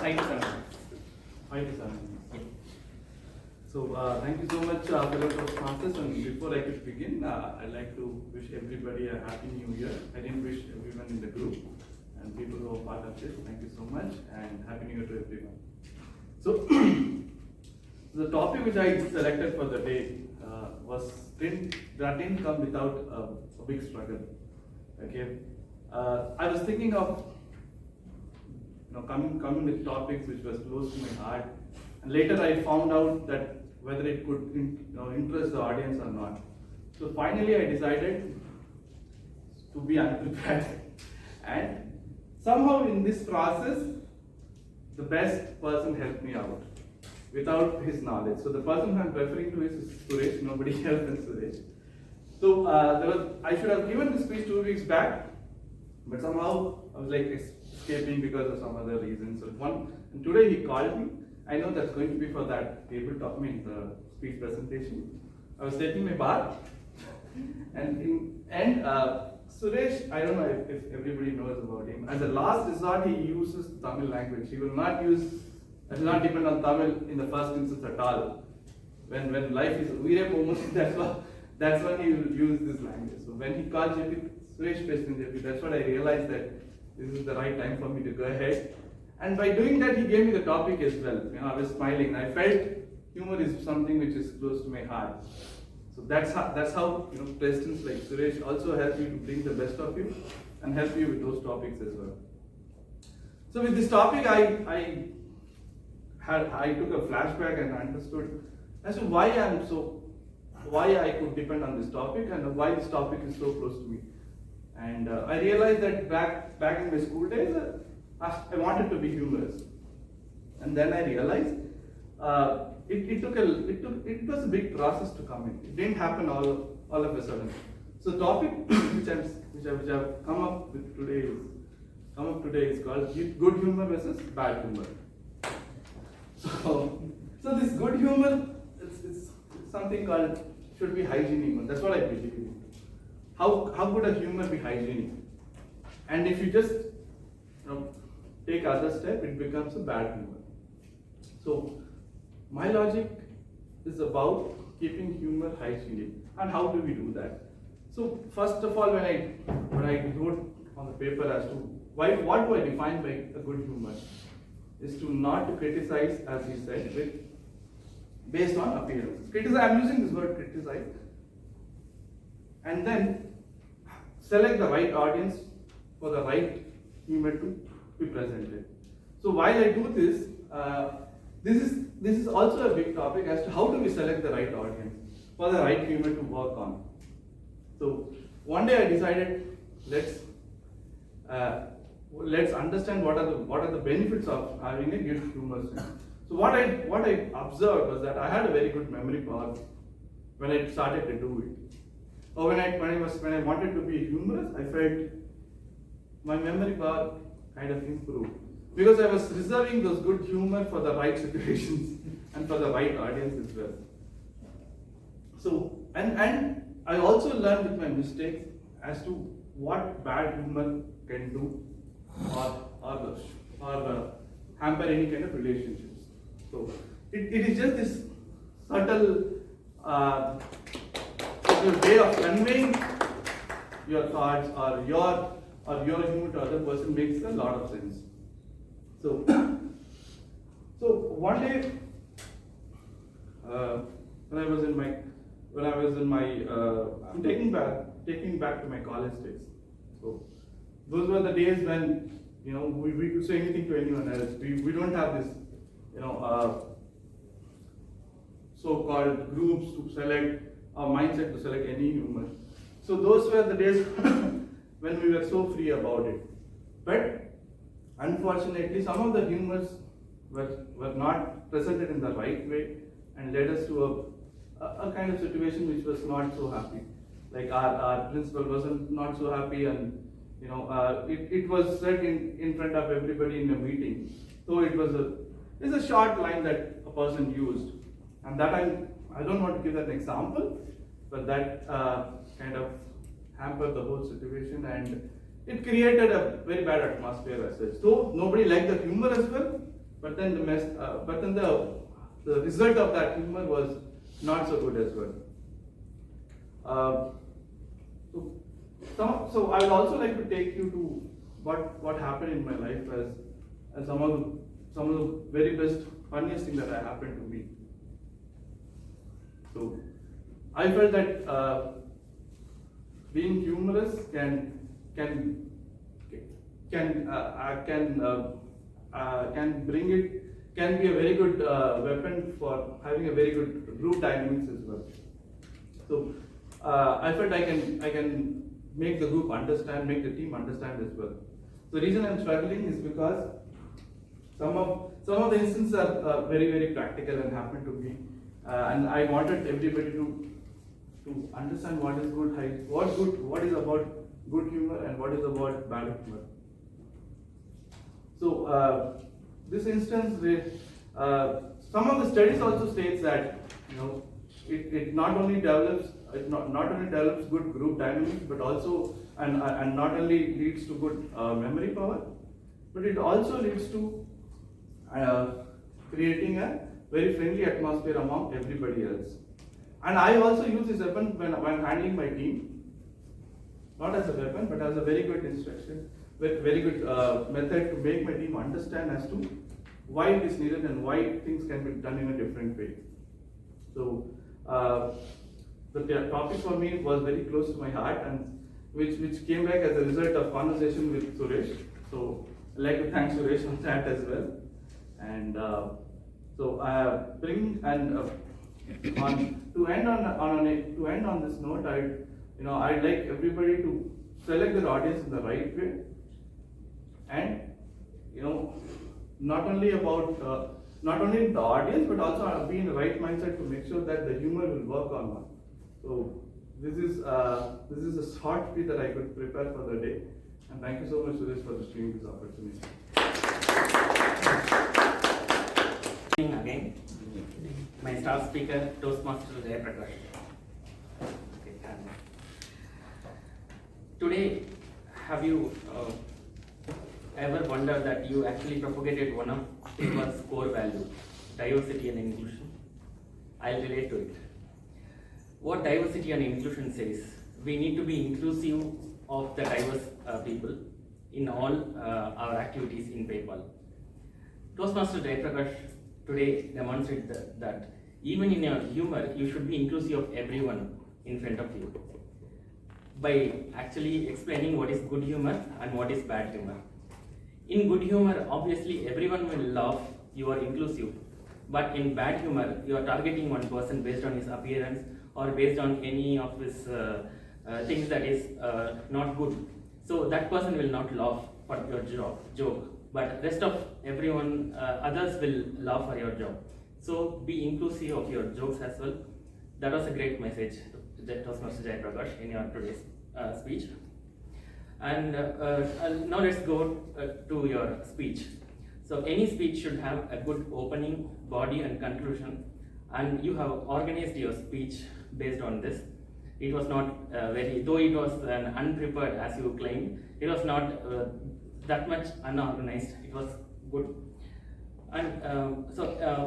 5 to 7. 5 to 7. Yeah. So thank you so much, fellow sponsors. And before I could begin, I'd like to wish everybody a happy new year. I didn't wish everyone in the group and people who are part of this. Thank you so much and happy new year to everyone. So the topic which I selected for the day didn't come without a big struggle. Okay, I was thinking of coming with topics which was close to my heart, and later I found out that whether it could interest the audience or not. So finally I decided to be unprepared, and somehow in this process the best person helped me out without his knowledge. So the person I'm referring to is Suresh, nobody else than Suresh. So I should have given this speech 2 weeks back, but somehow I was like escaping because of some other reason. So and today he called me. I know that's going to be for that table talk, the speech presentation. I was taking my bath, and Suresh, I don't know if everybody knows about him. As a last resort, he uses Tamil language. He will not depend on Tamil in the first instance at all. When life is Veere Pomosi, that's when he will use this language. So when he called JP, Suresh President JP, that's what I realized that this is the right time for me to go ahead. And by doing that, he gave me the topic as well. I was smiling. I felt humor is something which is close to my heart. So that's how presidents like Suresh also help you to bring the best of you and help you with those topics as well. So with this topic, I took a flashback and understood as to why I could depend on this topic and why this topic is so close to me. And I realized that back in my school days, I wanted to be humorous, and then I realized it was a big process to come in. It didn't happen all of a sudden. So the topic which I've come up today is called good humor versus bad humor. So this good humor it's something called should be hygienic. That's what I believe in. How could a humor be hygienic? And if you just take other step, it becomes a bad humor. So my logic is about keeping humor hygienic. And how do we do that? So first of all, when I wrote on the paper as to what do I define by a good humor, is to not to criticize, as he said, based on appearances. I'm using this word criticize, and then select the right audience for the right humor to be presented. So while I do this, this is also a big topic as to how do we select the right audience for the right humor to work on. So one day I decided let's understand what are the benefits of having a good humor sense. So what I observed was that I had a very good memory power when I started to do it. Or when I wanted to be humorous, I felt my memory power kind of improved because I was reserving those good humor for the right situations and for the right audience as well. So and I also learned with my mistakes as to what bad humor can do or hamper any kind of relationships. So it is just this subtle way of conveying your thoughts or your humor to other person makes a lot of sense. So one day when I was in my I'm taking back to my college days. So those were the days when we could say anything to anyone else. We don't have this so-called groups to select or mindset to select any humor. So those were the days when we were so free about it. But unfortunately, some of the humors were not presented in the right way and led us to a kind of situation which was not so happy. Like our principal wasn't not so happy, and it was said in front of everybody in a meeting. So it's a short line that a person used, and that I don't want to give that example, but that kind of hampered the whole situation, and it created a very bad atmosphere as such. So nobody liked the humor as well, but then the result of that humor was not so good as well. So I would also like to take you to what happened in my life as some of the very best, funniest thing that happened to me. So I felt that being humorous can be a very good weapon for having a very good group dynamics as well. So I felt I can make the group understand, make the team understand as well. The reason I'm struggling is because some of the instances are very practical and happen to me, and I wanted everybody to understand what is what is about good humor and what is about bad humor. So this instance, some of the studies also states that it not only develops good group dynamics, but also and not only leads to good memory power, but it also leads to creating a very friendly atmosphere among everybody else. And I also use this weapon when handling my team, not as a weapon, but as a very good instruction, very good method to make my team understand as to why it is needed and why things can be done in a different way. So the topic for me was very close to my heart, and which came back as a result of conversation with Suresh. So I'd like to thank Suresh for that as well. And so to end on this note, I'd like everybody to select their audience in the right way, and not only the audience, but also be in the right mindset to make sure that the humor will work on one. So this is a short speech that I could prepare for the day, and thank you so much, Suresh, for giving this opportunity. Again, my staff speaker, Toastmaster Jayaprakash. Today, have you ever wondered that you actually propagated one of People's core value, diversity and inclusion? I'll relate to it. What diversity and inclusion says, we need to be inclusive of the diverse people in all our activities in PayPal. Toastmaster Jayaprakash today demonstrates that even in your humor, you should be inclusive of everyone in front of you by actually explaining what is good humor and what is bad humor. In good humor, obviously everyone will laugh, you are inclusive. But in bad humor, you are targeting one person based on his appearance or based on any of his things that is not good. So that person will not laugh for your joke. But rest of everyone, others will laugh for your joke. So be inclusive of your jokes as well. That was a great message, Toastmaster Jayaprakash, in your today's speech. And now let's go to your speech. So any speech should have a good opening, body and conclusion, and you have organized your speech based on this. It was not though it was an unprepared as you claim, it was not that much unorganized, it was good. And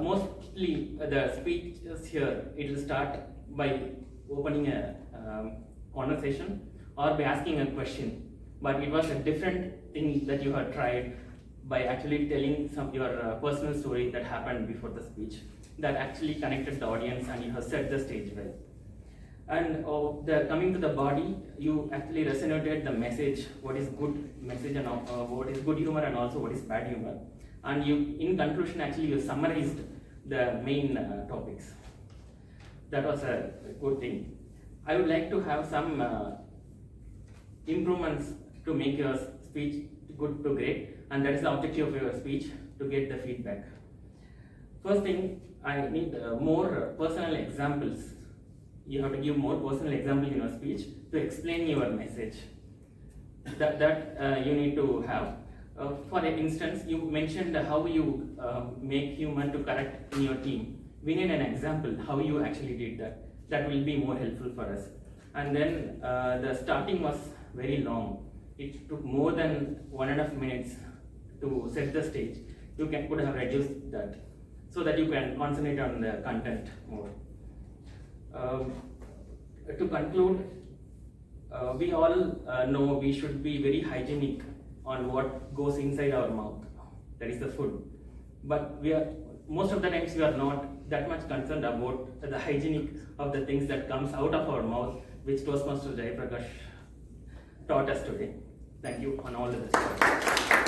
mostly the speeches here, it will start by opening a conversation or by asking a question. But it was a different thing that you had tried by actually telling your personal story that happened before the speech that actually connected the audience, and you have set the stage well. And coming to the body, you actually resonated the message, what is good message and what is good humor and also what is bad humor. And you, in conclusion, actually you summarized the main topics. That was a good thing. I would like to have some improvements to make your speech good to great, and that is the objective of your speech, to get the feedback. First thing, I need more personal examples. You have to give more personal examples in your speech to explain your message. That you need to have. For instance, you mentioned how you make humor to correct in your team. We need an example how you actually did that. That will be more helpful for us. And then the starting was very long. It took more than 1.5 minutes to set the stage. you could have reduced that, so that you can concentrate on the content more. To conclude, we all know we should be very hygienic on what goes inside our mouth, that is the food. But most of the times we are not that much concerned about the hygienic of the things that comes out of our mouth, which Toastmaster Jayaprakash taught us today. Thank you on all of this.